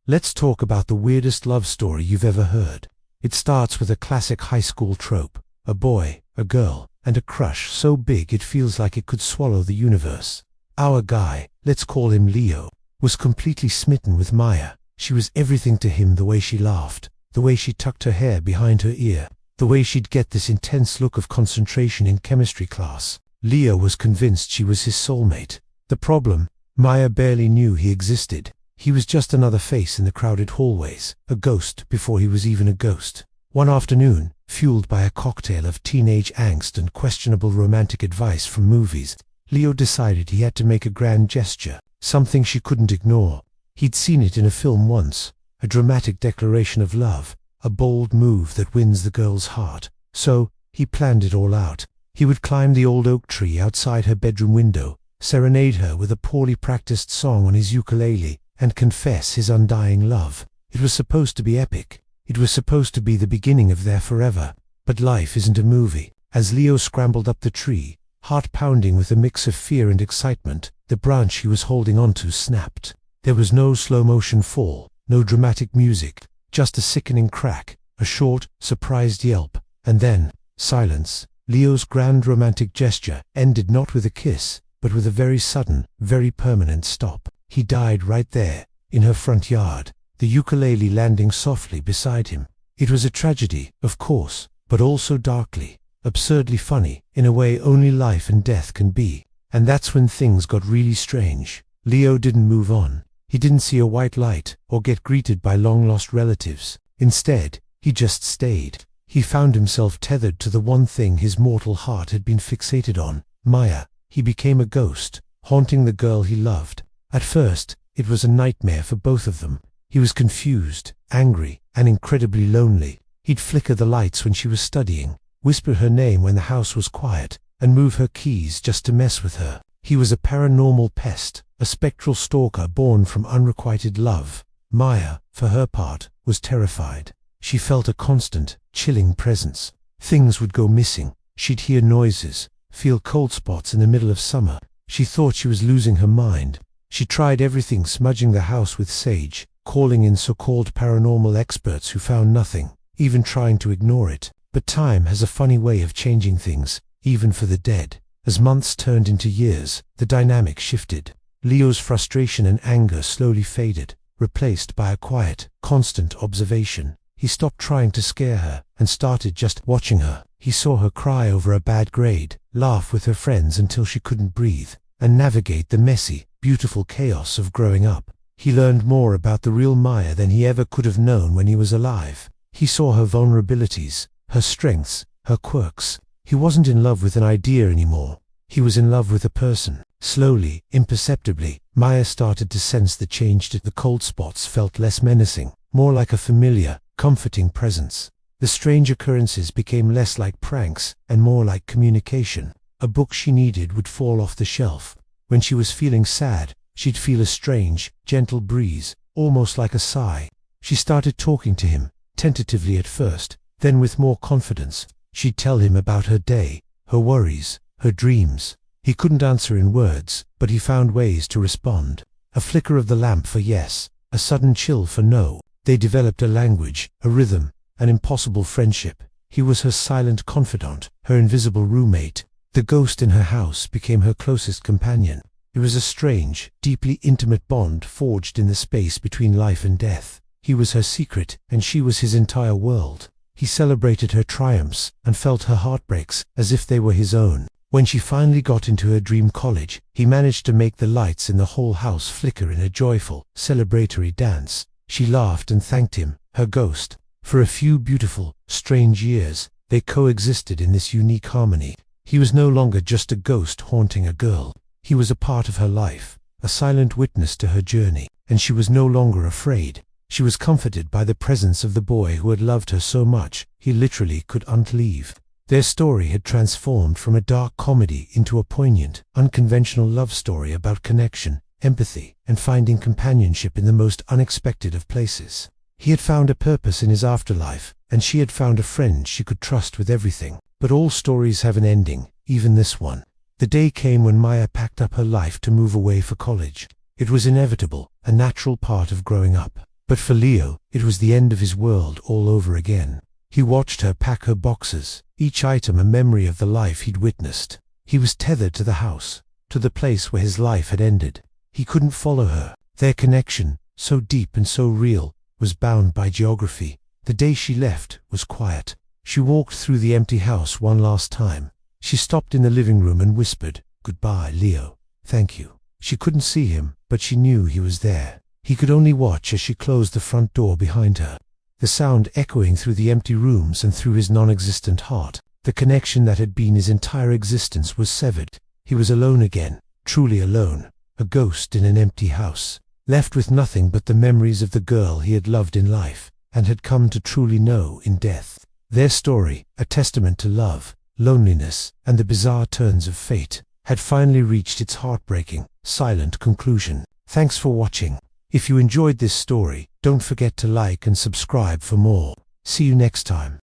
Let's talk about the weirdest love story you've ever heard. It starts with a classic high school trope: a boy, a girl, and a crush so big it feels like it could swallow the universe. Our guy, let's call him Leo, was completely smitten with Maya. She was everything to him: the way she laughed, the way she tucked her hair behind her ear, the way she'd get this intense look of concentration in chemistry class. Leo was convinced she was his soulmate. The problem? Maya barely knew he existed. He was just another face in the crowded hallways, a ghost before he was even a ghost. One afternoon, fueled by a cocktail of teenage angst and questionable romantic advice from movies, Leo decided he had to make a grand gesture, something she couldn't ignore. He'd seen it in a film once, a dramatic declaration of love, a bold move that wins the girl's heart. So, he planned it all out. He would climb the old oak tree outside her bedroom window, serenade her with a poorly practiced song on his ukulele, and confess his undying love. It was supposed to be epic. It was supposed to be the beginning of their forever. But life isn't a movie. As Leo scrambled up the tree, heart pounding with a mix of fear and excitement, the branch he was holding onto snapped. There was no slow-motion fall, no dramatic music, just a sickening crack, a short, surprised yelp, and then silence. Leo's grand romantic gesture ended not with a kiss, but with a very sudden, very permanent stop. He died right there, in her front yard, the ukulele landing softly beside him. It was a tragedy, of course, but also darkly, absurdly funny, in a way only life and death can be. And that's when things got really strange. Leo didn't move on. He didn't see a white light, or get greeted by long-lost relatives. Instead, he just stayed. He found himself tethered to the one thing his mortal heart had been fixated on: Maya. He became a ghost, haunting the girl he loved. At first, it was a nightmare for both of them. He was confused, angry, and incredibly lonely. He'd flicker the lights when she was studying, whisper her name when the house was quiet, and move her keys just to mess with her. He was a paranormal pest, a spectral stalker born from unrequited love. Maya, for her part, was terrified. She felt a constant, chilling presence. Things would go missing. She'd hear noises, feel cold spots in the middle of summer. She thought she was losing her mind. She tried everything: smudging the house with sage, calling in so-called paranormal experts who found nothing, even trying to ignore it. But time has a funny way of changing things, even for the dead. As months turned into years, the dynamic shifted. Leo's frustration and anger slowly faded, replaced by a quiet, constant observation. He stopped trying to scare her, and started just watching her. He saw her cry over a bad grade, laugh with her friends until she couldn't breathe, and navigate the messy, beautiful chaos of growing up. He learned more about the real Maya than he ever could have known when he was alive. He saw her vulnerabilities, her strengths, her quirks. He wasn't in love with an idea anymore. He was in love with a person. Slowly, imperceptibly, Maya started to sense the change. The cold spots felt less menacing, more like a familiar, comforting presence. The strange occurrences became less like pranks and more like communication. A book she needed would fall off the shelf. When she was feeling sad, she'd feel a strange, gentle breeze, almost like a sigh. She started talking to him, tentatively at first, then with more confidence. She'd tell him about her day, her worries, her dreams. He couldn't answer in words, but he found ways to respond. A flicker of the lamp for yes, a sudden chill for no. They developed a language, a rhythm, an impossible friendship. He was her silent confidant, her invisible roommate. The ghost in her house became her closest companion. It was a strange, deeply intimate bond forged in the space between life and death. He was her secret, and she was his entire world. He celebrated her triumphs and felt her heartbreaks as if they were his own. When she finally got into her dream college, he managed to make the lights in the whole house flicker in a joyful, celebratory dance. She laughed and thanked him, her ghost. For a few beautiful, strange years, they coexisted in this unique harmony. He was no longer just a ghost haunting a girl. He was a part of her life, a silent witness to her journey, and she was no longer afraid. She was comforted by the presence of the boy who had loved her so much, he literally couldn't leave. Their story had transformed from a dark comedy into a poignant, unconventional love story about connection, empathy, and finding companionship in the most unexpected of places. He had found a purpose in his afterlife, and she had found a friend she could trust with everything. But all stories have an ending, even this one. The day came when Maya packed up her life to move away for college. It was inevitable, a natural part of growing up. But for Leo, it was the end of his world all over again. He watched her pack her boxes, each item a memory of the life he'd witnessed. He was tethered to the house, to the place where his life had ended. He couldn't follow her. Their connection, so deep and so real, was bound by geography. The day she left was quiet. She walked through the empty house one last time. She stopped in the living room and whispered, "Goodbye, Leo. Thank you." She couldn't see him, but she knew he was there. He could only watch as she closed the front door behind her, the sound echoing through the empty rooms and through his non-existent heart. The connection that had been his entire existence was severed. He was alone again, truly alone, a ghost in an empty house, left with nothing but the memories of the girl he had loved in life, and had come to truly know in death. Their story, a testament to love, loneliness, and the bizarre turns of fate, had finally reached its heartbreaking, silent conclusion. Thanks for watching. If you enjoyed this story, don't forget to like and subscribe for more. See you next time.